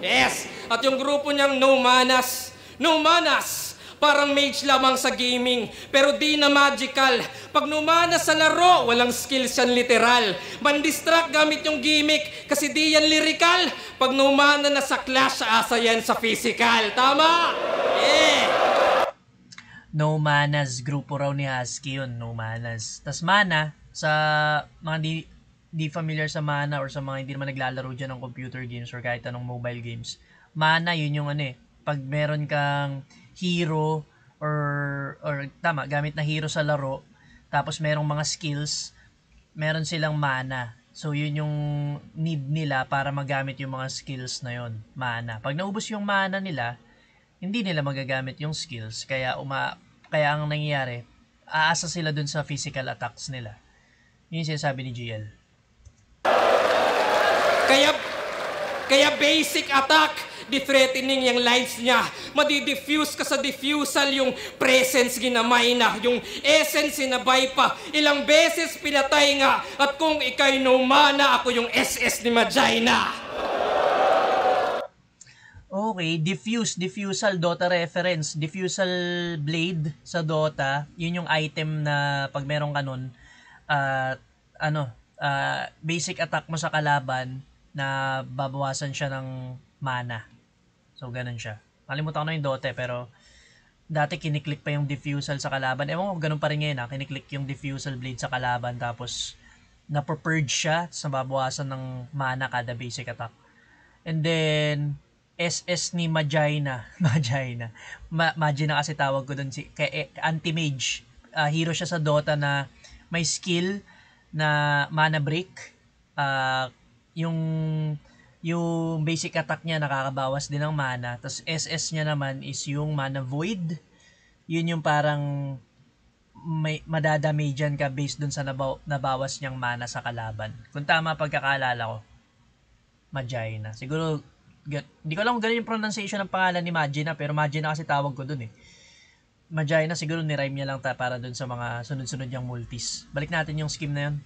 Yes! At yung grupo niyang No Manas. No Manas! Parang mage lamang sa gaming, pero di na magical. Pag numana sa laro, walang skills yan literal. Man-distract gamit yung gimmick, kasi di yan lyrical. Pag numana na sa clash, asa yan sa physical. Tama? Yeah! No Manas, grupo raw ni Husky yun, No Manas. Tas Mana, sa mga di familiar sa Mana or sa mga hindi naman naglalaro dyan ng computer games or kahit anong mobile games, Mana yun yung pag meron kang hero or tama, gamit na hero sa laro, tapos merong mga skills, meron silang mana. So yun yung need nila para magamit yung mga skills na yun, mana. Pag naubos yung mana nila, hindi nila magagamit yung skills, kaya ang nangyayari, aasa sila dun sa physical attacks nila. Yun yung sinasabi ni GL. Kaya basic attack, di-threatening yung lives niya. Madi-diffuse ka sa diffusal, yung presence ginamay na, yung essence sinabay pa. Ilang beses pinatay nga, at kung ikay no mana, ako yung SS ni Magina. Okay, diffusal, Dota reference. Diffusal blade sa Dota, yun yung item na pag meron ka nun, basic attack mo sa kalaban, na babawasan siya ng mana. So, ganun siya. Kalimutan ko na yung Dota, pero dati kiniklik pa yung diffusal sa kalaban. Ewan ko, ganun pa rin ngayon kiniklik yung diffusal blade sa kalaban, tapos na-purge siya, tapos nababawasan ng mana kada basic attack. And then, SS ni Magina. Magina kasi tawag ko dun. Anti-mage. Hero siya sa Dota na may skill na mana break. Yung basic attack niya nakakabawas din ng mana. Tapos SS niya naman is yung mana void. Yun yung parang madadamagean ka based dun sa nabawas niyang mana sa kalaban. Kung tama pagkakaalala ko, Magina. Siguro, hindi ko alam kung ganun yung pronunciation ng pangalan ni Magina, pero Magina kasi tawag ko dun Magina siguro ni-rhyme niya lang para dun sa mga sunod-sunod niyang multis. Balik natin yung scheme na yun.